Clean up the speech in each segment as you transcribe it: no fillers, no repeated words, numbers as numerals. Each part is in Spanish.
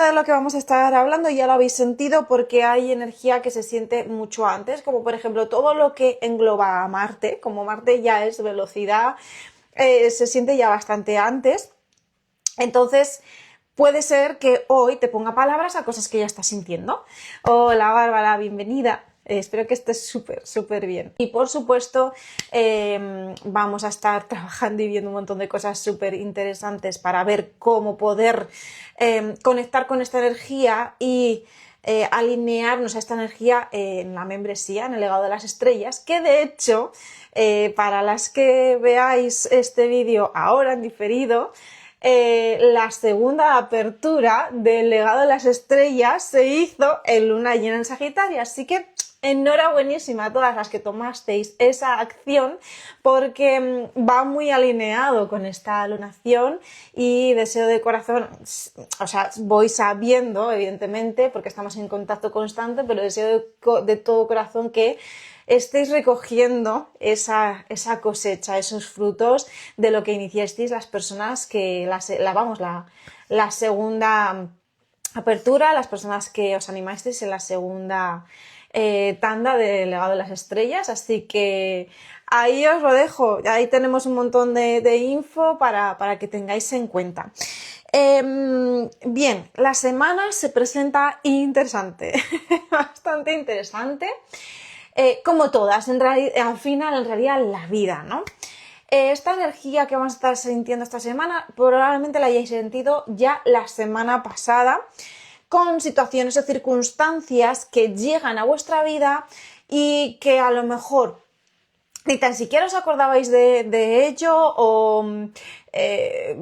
de lo que vamos a estar hablando ya lo habéis sentido porque hay energía que se siente mucho antes, como por ejemplo todo lo que engloba a Marte, como Marte ya es velocidad, se siente ya bastante antes. Entonces, puede ser que hoy te ponga palabras a cosas que ya estás sintiendo. Hola Bárbara, bienvenida. Espero que estés súper bien. Y por supuesto, vamos a estar trabajando y viendo un montón de cosas súper interesantes para ver cómo poder conectar con esta energía y alinearnos a esta energía en la membresía, en el legado de las estrellas, que de hecho, para las que veáis este vídeo ahora en diferido, la segunda apertura del legado de las estrellas se hizo en luna llena en Sagitario, así que enhorabuenísima a todas las que tomasteis esa acción porque va muy alineado con esta lunación y deseo de corazón, o sea, voy sabiendo evidentemente porque estamos en contacto constante, pero deseo de todo corazón que estéis recogiendo esa cosecha, esos frutos de lo que iniciasteis las personas que la segunda apertura, las personas que os animasteis en la segunda tanda del legado de las estrellas, así que ahí os lo dejo, ahí tenemos un montón de info para que tengáis en cuenta. Bien, la semana se presenta interesante, bastante interesante. Como todas, al final, en realidad, la vida, ¿no? Esta energía que vamos a estar sintiendo esta semana probablemente la hayáis sentido ya la semana pasada con situaciones o circunstancias que llegan a vuestra vida y que a lo mejor ni tan siquiera os acordabais de ello o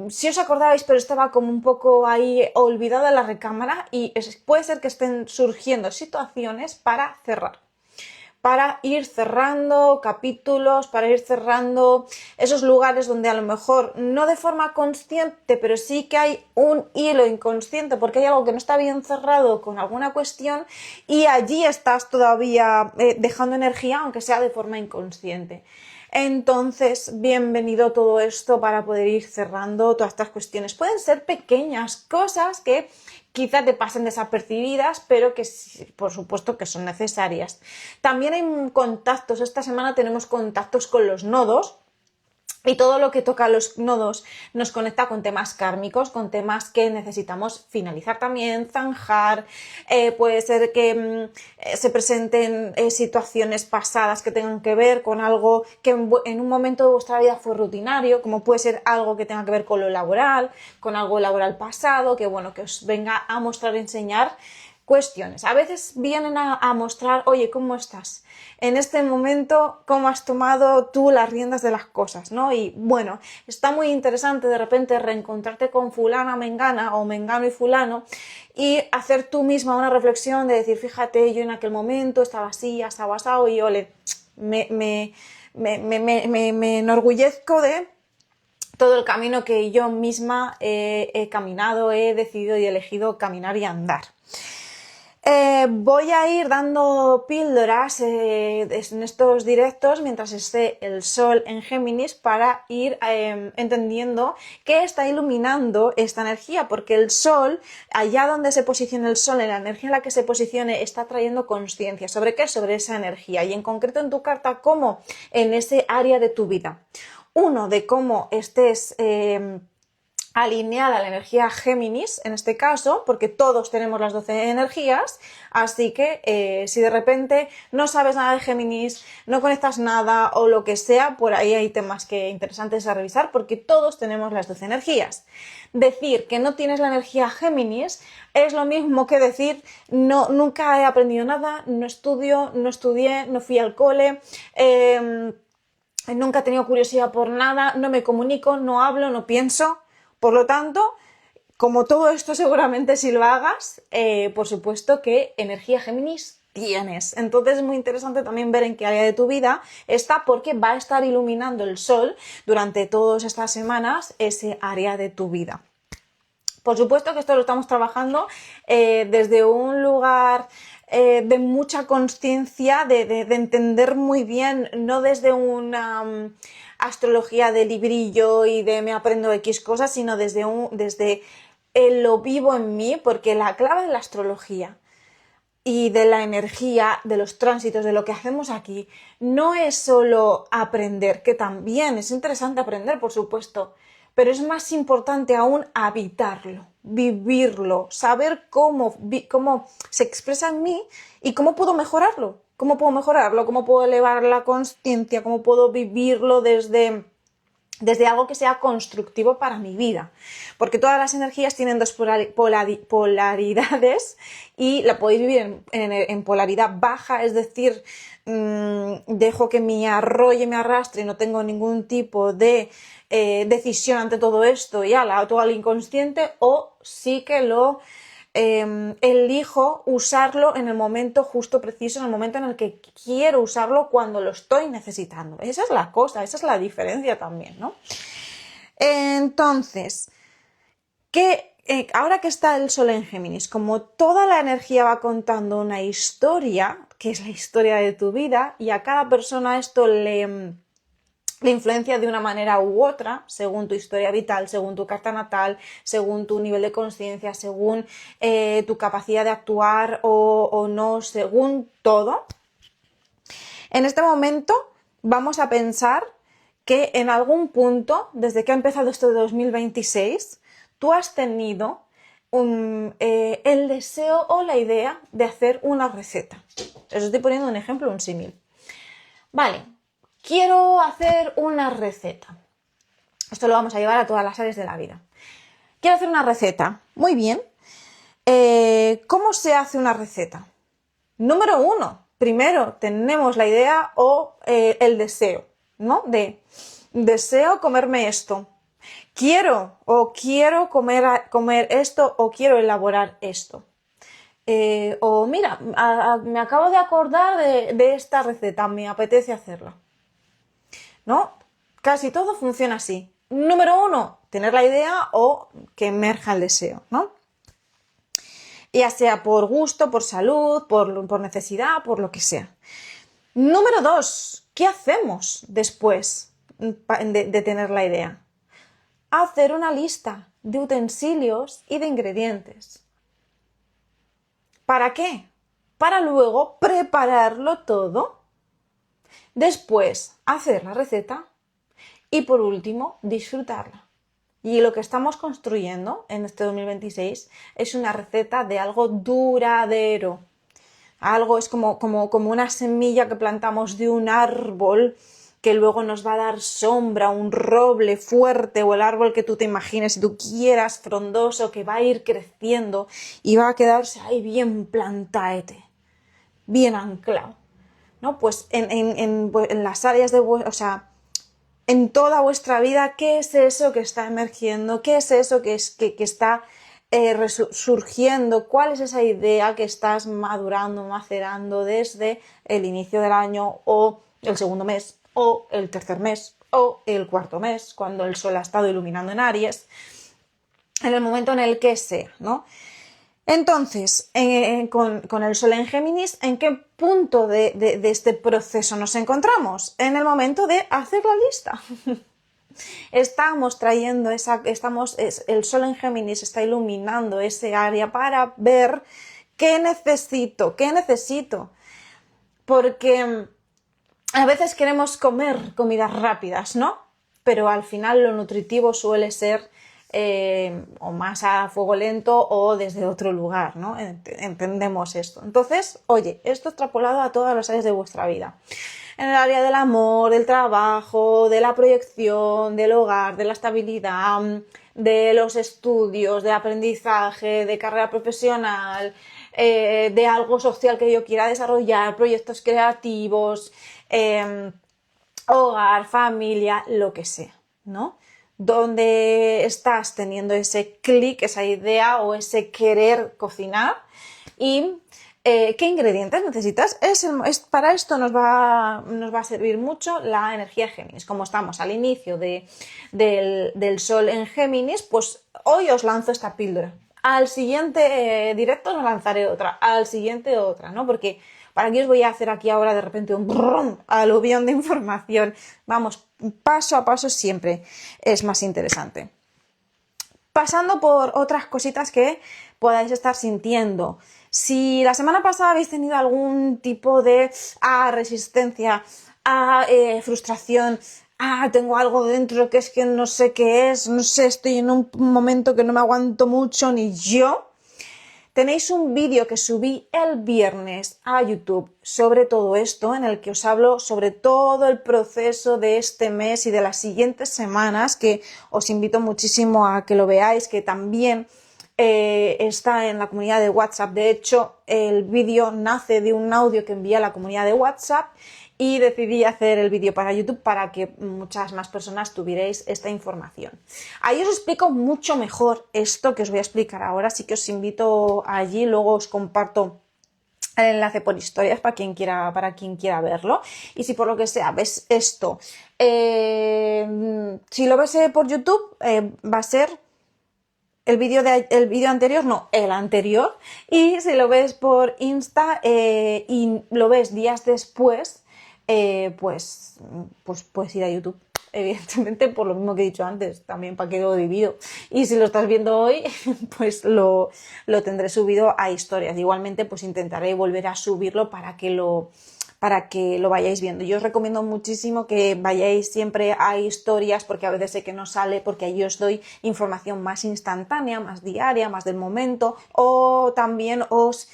si os acordabais pero estaba como un poco ahí olvidada la recámara y puede ser que estén surgiendo situaciones para ir cerrando capítulos, para ir cerrando esos lugares donde a lo mejor no de forma consciente, pero sí que hay un hilo inconsciente porque hay algo que no está bien cerrado con alguna cuestión y allí estás todavía dejando energía, aunque sea de forma inconsciente. Entonces, bienvenido todo esto para poder ir cerrando todas estas cuestiones. Pueden ser pequeñas cosas que quizás te pasen desapercibidas, pero que por supuesto que son necesarias. También hay contactos, esta semana tenemos contactos con los nodos. Y todo lo que toca a los nodos nos conecta con temas kármicos, con temas que necesitamos finalizar también, zanjar. Puede ser que se presenten situaciones pasadas que tengan que ver con algo que en un momento de vuestra vida fue rutinario, como puede ser algo que tenga que ver con lo laboral, con algo laboral pasado, que bueno, que os venga a mostrar y enseñar cuestiones. A veces vienen a mostrar, oye, ¿cómo estás? En este momento, ¿cómo has tomado tú las riendas de las cosas, ¿no? Y bueno, está muy interesante de repente reencontrarte con fulana, mengana o mengano y fulano y hacer tú misma una reflexión de decir, fíjate, yo en aquel momento estaba así, estaba asado y ole, me enorgullezco de todo el camino que yo misma he caminado, he decidido y elegido caminar y andar. Voy a ir dando píldoras en estos directos mientras esté el Sol en Géminis para ir entendiendo qué está iluminando esta energía, porque el Sol, allá donde se posicione el Sol, en la energía en la que se posicione, está trayendo conciencia. ¿Sobre qué? Sobre esa energía y en concreto en tu carta, cómo en ese área de tu vida. Uno, de cómo estés alineada a la energía Géminis, en este caso, porque todos tenemos las 12 energías, así que si de repente no sabes nada de Géminis, no conectas nada o lo que sea, por ahí hay temas interesantes a revisar, porque todos tenemos las 12 energías. Decir que no tienes la energía Géminis es lo mismo que decir no, nunca he aprendido nada, no estudio, no estudié, no fui al cole, nunca he tenido curiosidad por nada, no me comunico, no hablo, no pienso. Por lo tanto, como todo esto seguramente si lo hagas, por supuesto que energía Géminis tienes. Entonces es muy interesante también ver en qué área de tu vida está, porque va a estar iluminando el Sol durante todas estas semanas ese área de tu vida. Por supuesto que esto lo estamos trabajando desde un lugar de mucha conciencia, de entender muy bien, no desde una astrología de librillo y de me aprendo X cosas, sino desde lo vivo en mí, porque la clave de la astrología y de la energía, de los tránsitos, de lo que hacemos aquí, no es solo aprender, que también es interesante aprender, por supuesto, pero es más importante aún habitarlo, vivirlo, saber cómo se expresa en mí y cómo puedo mejorarlo, cómo puedo elevar la consciencia, cómo puedo vivirlo desde algo que sea constructivo para mi vida. Porque todas las energías tienen dos polaridades y la podéis vivir en polaridad baja, es decir, dejo que me arrolle, me arrastre y no tengo ningún tipo de decisión ante todo esto y todo al inconsciente, o sí que lo elijo usarlo en el momento justo preciso, en el momento en el que quiero usarlo, cuando lo estoy necesitando. Esa es la cosa, esa es la diferencia también, ¿no? Entonces, ahora que está el Sol en Géminis, como toda la energía va contando una historia, que es la historia de tu vida, y a cada persona esto le influencia de una manera u otra, según tu historia vital, según tu carta natal, según tu nivel de conciencia, según tu capacidad de actuar o no, según todo. En este momento vamos a pensar que en algún punto, desde que ha empezado este 2026, tú has tenido el deseo o la idea de hacer una receta. Os estoy poniendo un ejemplo, un símil. Vale, quiero hacer una receta. Esto lo vamos a llevar a todas las áreas de la vida. Quiero hacer una receta. Muy bien. ¿Cómo se hace una receta? Número 1. Primero tenemos la idea o el deseo, ¿no? Deseo comerme esto. Quiero comer esto, o quiero elaborar esto. O mira, me acabo de acordar de esta receta, me apetece hacerla. ¿No? Casi todo funciona así. Número 1, tener la idea o que emerja el deseo, ¿no? Ya sea por gusto, por salud, por necesidad, por lo que sea. Número 2, ¿qué hacemos después de tener la idea? Hacer una lista de utensilios y de ingredientes. ¿Para qué? Para luego prepararlo todo. Después, hacer la receta y por último, disfrutarla. Y lo que estamos construyendo en este 2026 es una receta de algo duradero. Algo es como una semilla que plantamos de un árbol que luego nos va a dar sombra, un roble fuerte o el árbol que tú te imagines, si tú quieras, frondoso, que va a ir creciendo y va a quedarse ahí bien plantaete, bien anclado, ¿no? Pues en las áreas en toda vuestra vida, ¿qué es eso que está emergiendo? ¿Qué es eso que está surgiendo? ¿Cuál es esa idea que estás madurando, macerando desde el inicio del año o el segundo mes o el tercer mes o el cuarto mes, cuando el sol ha estado iluminando en Aries, en el momento en el que sea, ¿no? Entonces, con el Sol en Géminis, ¿en qué punto de este proceso nos encontramos? En el momento de hacer la lista. Estamos trayendo el Sol en Géminis está iluminando ese área para ver qué necesito. Porque a veces queremos comer comidas rápidas, ¿no? Pero al final lo nutritivo suele ser o más a fuego lento o desde otro lugar, ¿no? Entendemos esto. Entonces, oye, esto extrapolado a todas las áreas de vuestra vida. En el área del amor, del trabajo, de la proyección, del hogar, de la estabilidad, de los estudios, de aprendizaje, de carrera profesional, de algo social que yo quiera desarrollar, proyectos creativos, hogar, familia, lo que sea, ¿no? Donde estás teniendo ese clic, esa idea o ese querer cocinar y qué ingredientes necesitas. Para esto nos va a servir mucho la energía Géminis. Como estamos al inicio del Sol en Géminis, pues hoy os lanzo esta píldora. Al siguiente directo os lanzaré otra, al siguiente otra, ¿no? Porque ¿para qué os voy a hacer aquí ahora de repente un aluvión de información? Vamos, paso a paso siempre es más interesante. Pasando por otras cositas que podáis estar sintiendo. Si la semana pasada habéis tenido algún tipo de resistencia, frustración, tengo algo dentro que es que no sé qué es, no sé, estoy en un momento que no me aguanto mucho ni yo. Tenéis un vídeo que subí el viernes a YouTube sobre todo esto, en el que os hablo sobre todo el proceso de este mes y de las siguientes semanas, que os invito muchísimo a que lo veáis, que también está en la comunidad de WhatsApp. De hecho, el vídeo nace de un audio que envié a la comunidad de WhatsApp y decidí hacer el vídeo para YouTube para que muchas más personas tuvierais esta información. Ahí os explico mucho mejor esto que os voy a explicar ahora, así que os invito allí, luego os comparto el enlace por historias para quien quiera verlo. Y si por lo que sea ves esto, si lo ves por YouTube, va a ser el vídeo anterior, no, el anterior. Y si lo ves por Insta y lo ves días después, pues puedes ir a YouTube, evidentemente, por lo mismo que he dicho antes, también para que lo divido. Y si lo estás viendo hoy, pues lo tendré subido a historias. Igualmente, pues intentaré volver a subirlo para que lo vayáis viendo. Yo os recomiendo muchísimo que vayáis siempre a historias, porque a veces sé que no sale, porque ahí os doy información más instantánea, más diaria, más del momento, o también os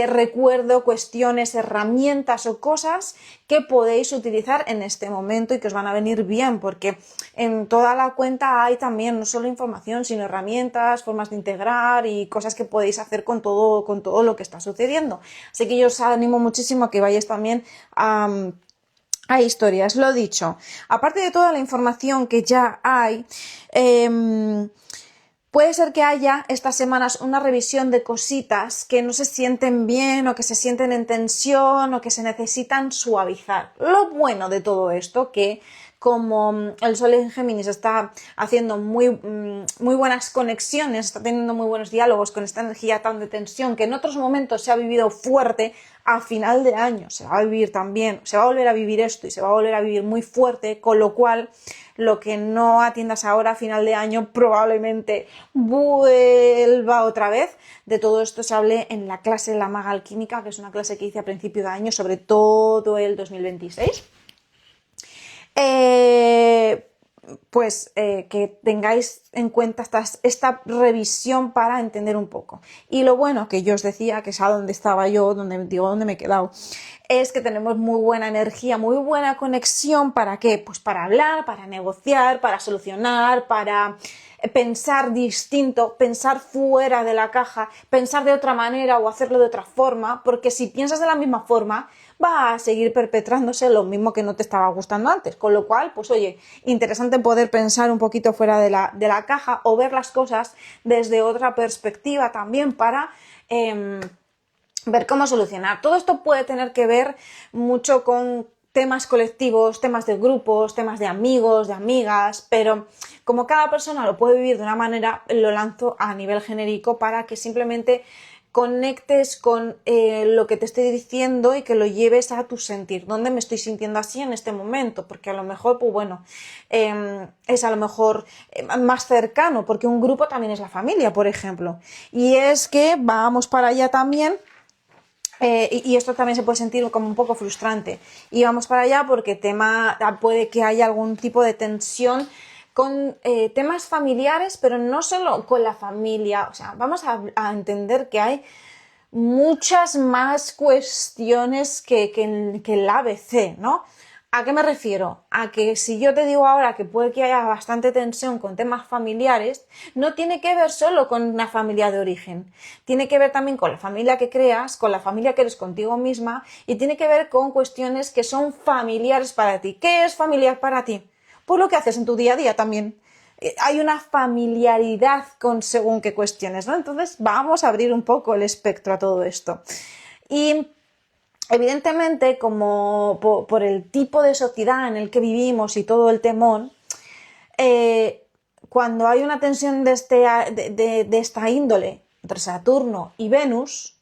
recuerdo cuestiones, herramientas o cosas que podéis utilizar en este momento y que os van a venir bien, porque en toda la cuenta hay también no solo información, sino herramientas, formas de integrar y cosas que podéis hacer con todo lo que está sucediendo. Así que yo os animo muchísimo a que vayáis también a historias. Lo dicho, aparte de toda la información que ya hay, puede ser que haya estas semanas una revisión de cositas que no se sienten bien o que se sienten en tensión o que se necesitan suavizar. Lo bueno de todo esto, que como el Sol en Géminis está haciendo muy buenas conexiones, está teniendo muy buenos diálogos con esta energía tan de tensión que en otros momentos se ha vivido fuerte, a final de año se va a vivir también, se va a volver a vivir esto y se va a volver a vivir muy fuerte, con lo cual lo que no atiendas ahora a final de año probablemente vuelva otra vez. De todo esto se hablé en la clase de la maga alquímica, que es una clase que hice a principio de año sobre todo el 2026. Que tengáis en cuenta esta revisión para entender un poco. Y lo bueno que yo os decía, que es a donde estaba yo, donde me he quedado, es que tenemos muy buena energía, muy buena conexión. ¿Para qué? Pues para hablar, para negociar, para solucionar, para pensar distinto, pensar fuera de la caja, pensar de otra manera o hacerlo de otra forma, porque si piensas de la misma forma, va a seguir perpetrándose lo mismo que no te estaba gustando antes. Con lo cual, pues oye, interesante poder pensar un poquito fuera de la caja o ver las cosas desde otra perspectiva también para ver cómo solucionar. Todo esto puede tener que ver mucho con temas colectivos, temas de grupos, temas de amigos, de amigas, pero como cada persona lo puede vivir de una manera, lo lanzo a nivel genérico para que simplemente conectes con lo que te estoy diciendo y que lo lleves a tu sentir. ¿Dónde me estoy sintiendo así en este momento? Porque a lo mejor, pues bueno, es a lo mejor más cercano, porque un grupo también es la familia, por ejemplo. Y es que vamos para allá también. Y esto también se puede sentir como un poco frustrante. Y vamos para allá porque puede que haya algún tipo de tensión con temas familiares, pero no solo con la familia. O sea, vamos a entender que hay muchas más cuestiones que el ABC, ¿no? ¿A qué me refiero? A que si yo te digo ahora que puede que haya bastante tensión con temas familiares, no tiene que ver solo con una familia de origen. Tiene que ver también con la familia que creas, con la familia que eres contigo misma y tiene que ver con cuestiones que son familiares para ti. ¿Qué es familiar para ti? Pues lo que haces en tu día a día también. Hay una familiaridad con según qué cuestiones, ¿no? Entonces vamos a abrir un poco el espectro a todo esto. Y evidentemente, como por el tipo de sociedad en el que vivimos y todo el temor, cuando hay una tensión de esta índole entre Saturno y Venus,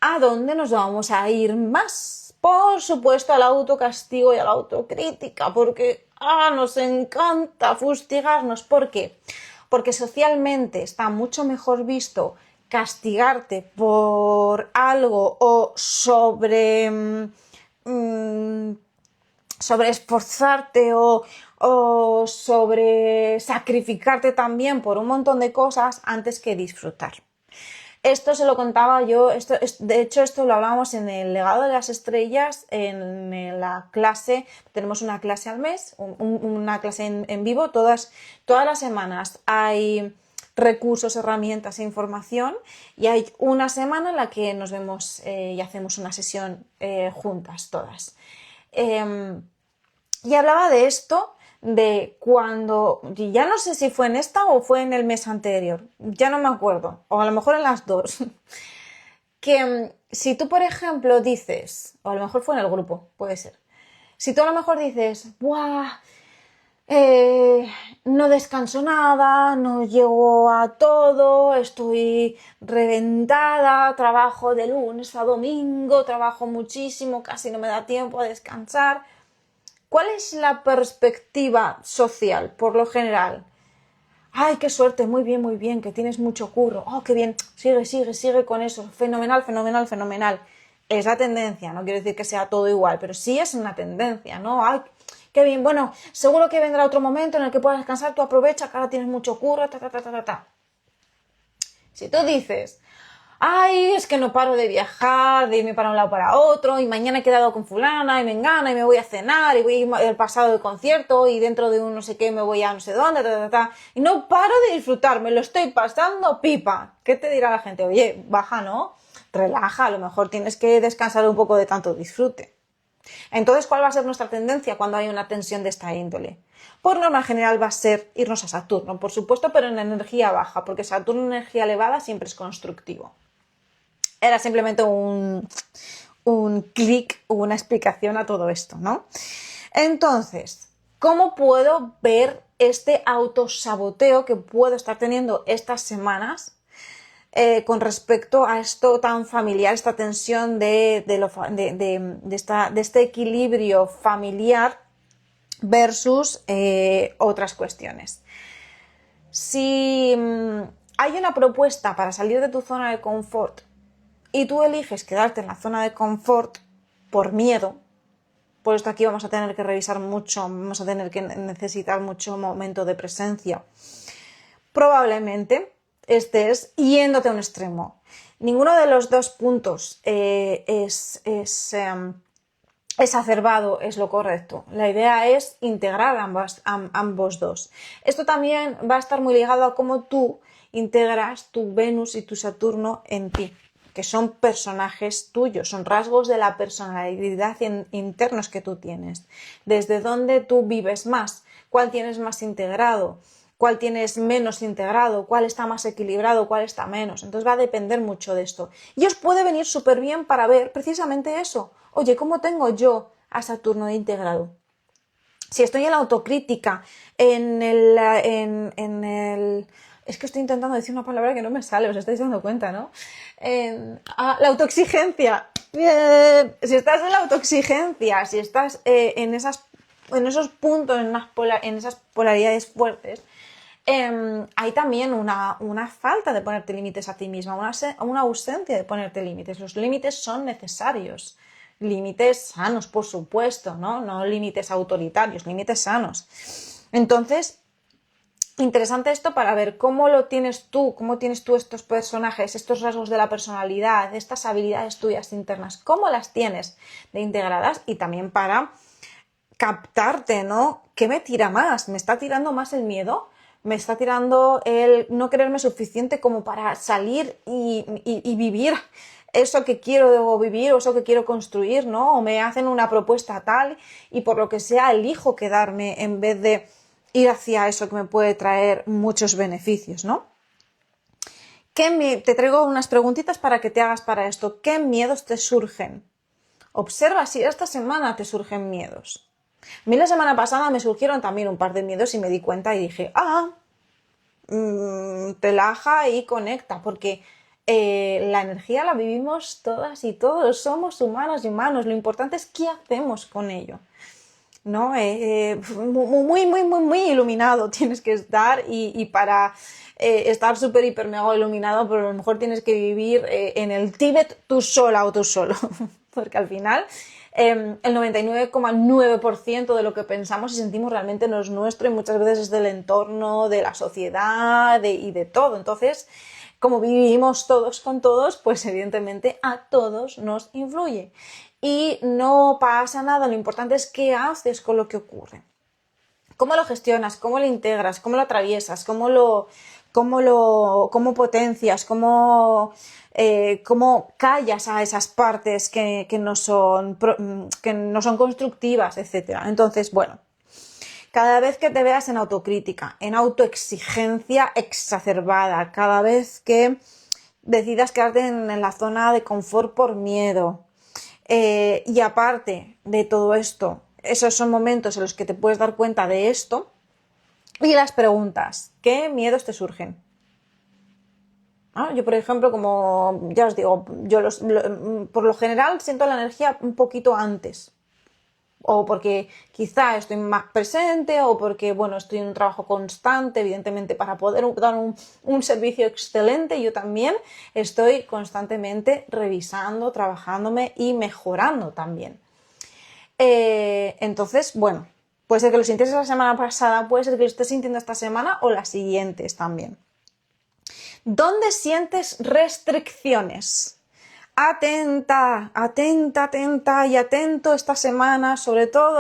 ¿a dónde nos vamos a ir más? Por supuesto, al autocastigo y a la autocrítica, porque nos encanta fustigarnos. ¿Por qué? porque socialmente está mucho mejor visto castigarte por algo o sobre esforzarte o sobre sacrificarte también por un montón de cosas antes que disfrutar. Esto se lo contaba yo, de hecho esto lo hablábamos en el legado de las estrellas, en la clase, tenemos una clase al mes, una clase en vivo, todas las semanas hay recursos, herramientas e información, y hay una semana en la que nos vemos y hacemos una sesión juntas todas. Y hablaba de esto, de cuando, ya no sé si fue en esta o fue en el mes anterior, ya no me acuerdo, o a lo mejor en las dos, que si tú, por ejemplo, dices, o a lo mejor fue en el grupo, puede ser, si tú a lo mejor dices, ¡buah! No descanso nada, no llego a todo, estoy reventada, trabajo de lunes a domingo, trabajo muchísimo, casi no me da tiempo a descansar. ¿Cuál es la perspectiva social, por lo general? ¡Ay, qué suerte! Muy bien, que tienes mucho curro. ¡Oh, qué bien! Sigue con eso. Fenomenal, fenomenal, fenomenal. Es la tendencia, no quiero decir que sea todo igual, pero sí es una tendencia, ¿no? ¡Ay, qué bien! Bueno, seguro que vendrá otro momento en el que puedas descansar, tú aprovecha que ahora tienes mucho curro, Si tú dices, ay, es que no paro de viajar, de irme para un lado para otro, y mañana he quedado con fulana, y me engana, y me voy a cenar, y voy a ir el pasado de concierto, y dentro de un no sé qué me voy a no sé dónde, y no paro de disfrutar, me lo estoy pasando pipa. ¿Qué te dirá la gente? Oye, baja, ¿no? Relaja, a lo mejor tienes que descansar un poco de tanto disfrute. Entonces, ¿cuál va a ser nuestra tendencia cuando hay una tensión de esta índole? Por norma general va a ser irnos a Saturno, por supuesto, pero en energía baja, porque Saturno en energía elevada siempre es constructivo. Era simplemente un clic o una explicación a todo esto, ¿no? Entonces, ¿cómo puedo ver este autosaboteo que puedo estar teniendo estas semanas con respecto a esto tan familiar, esta tensión de este equilibrio familiar versus otras cuestiones? Si hay una propuesta para salir de tu zona de confort y tú eliges quedarte en la zona de confort por miedo, por esto aquí vamos a tener que revisar mucho, vamos a tener que necesitar mucho momento de presencia, probablemente estés yéndote a un extremo. Ninguno de los dos puntos es exacerbado, es lo correcto. La idea es integrar ambos dos. Esto también va a estar muy ligado a cómo tú integras tu Venus y tu Saturno en ti, que son personajes tuyos, son rasgos de la personalidad internos que tú tienes. Desde dónde tú vives más, cuál tienes más integrado, cuál tienes menos integrado, cuál está más equilibrado, cuál está menos. Entonces va a depender mucho de esto. Y os puede venir súper bien para ver precisamente eso. Oye, ¿cómo tengo yo a Saturno integrado? Si estoy en la autocrítica, es que estoy intentando decir una palabra que no me sale, os estáis dando cuenta, ¿no? La autoexigencia. Si estás en la autoexigencia, si estás en esos puntos, en esas polaridades fuertes, hay también una falta de ponerte límites a ti misma, una ausencia de ponerte límites. Los límites son necesarios. Límites sanos, por supuesto, ¿no? No límites autoritarios, límites sanos. Entonces, interesante esto para ver cómo tienes tú estos personajes, estos rasgos de la personalidad, estas habilidades tuyas internas, cómo las tienes de integradas, y también para captarte, ¿no? ¿Qué me tira más? ¿Me está tirando más el miedo? ¿Me está tirando el no creerme suficiente como para salir y vivir eso que quiero vivir o eso que quiero construir, ¿no? O me hacen una propuesta tal y por lo que sea elijo quedarme en vez de ir hacia eso que me puede traer muchos beneficios, ¿no? Te traigo unas preguntitas para que te hagas para esto. ¿Qué miedos te surgen? Observa si esta semana te surgen miedos. A mí la semana pasada me surgieron también un par de miedos y me di cuenta y dije, relaja y conecta, porque la energía la vivimos todas y todos, somos humanos y humanos, lo importante es qué hacemos con ello. ¿no? Muy, muy, muy, muy iluminado tienes que estar y para estar súper, hiper, mega iluminado, pero a lo mejor tienes que vivir en el Tíbet tú sola o tú solo, porque al final el 99,9% de lo que pensamos y sentimos realmente no es nuestro y muchas veces es del entorno, de la sociedad y de todo. Entonces, como vivimos todos con todos, pues evidentemente a todos nos influye. Y no pasa nada, lo importante es qué haces con lo que ocurre. ¿Cómo lo gestionas? ¿Cómo lo integras? ¿Cómo lo atraviesas? ¿Cómo potencias? ¿Cómo callas a esas partes que no son constructivas, etcétera? Entonces, bueno, cada vez que te veas en autocrítica, en autoexigencia exacerbada, cada vez que decidas quedarte en la zona de confort por miedo, y aparte de todo esto, esos son momentos en los que te puedes dar cuenta de esto. Y las preguntas, ¿qué miedos te surgen? Yo, por ejemplo, como ya os digo, por lo general siento la energía un poquito antes. O porque quizá estoy más presente, o porque, bueno, estoy en un trabajo constante, evidentemente, para poder dar un servicio excelente. Yo también estoy constantemente revisando, trabajándome y mejorando también. Entonces, bueno, puede ser que lo sintieses la semana pasada, puede ser que lo estés sintiendo esta semana o las siguientes también. ¿Dónde sientes restricciones? Atenta, atenta, atenta y atento esta semana, sobre todo,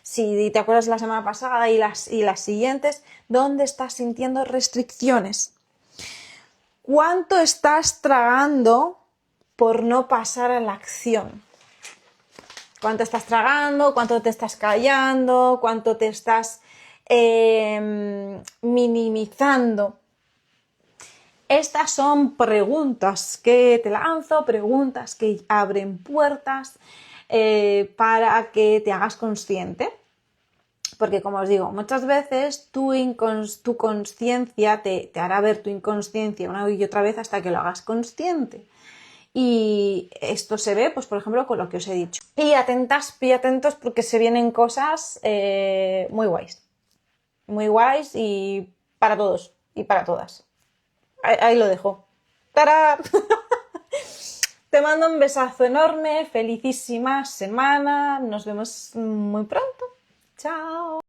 si te acuerdas de la semana pasada y las siguientes, ¿dónde estás sintiendo restricciones? ¿Cuánto estás tragando por no pasar a la acción? ¿Cuánto estás tragando? ¿Cuánto te estás callando? ¿Cuánto te estás minimizando? Estas son preguntas que te lanzo, preguntas que abren puertas para que te hagas consciente. Porque, como os digo, muchas veces tu consciencia te hará ver tu inconsciencia una y otra vez hasta que lo hagas consciente. Y esto se ve, pues, por ejemplo, con lo que os he dicho. Y atentas y atentos porque se vienen cosas muy guays. Muy guays y para todos y para todas. Ahí lo dejo. ¡Tarán! Te mando un besazo enorme, felicísima semana, nos vemos muy pronto. Chao.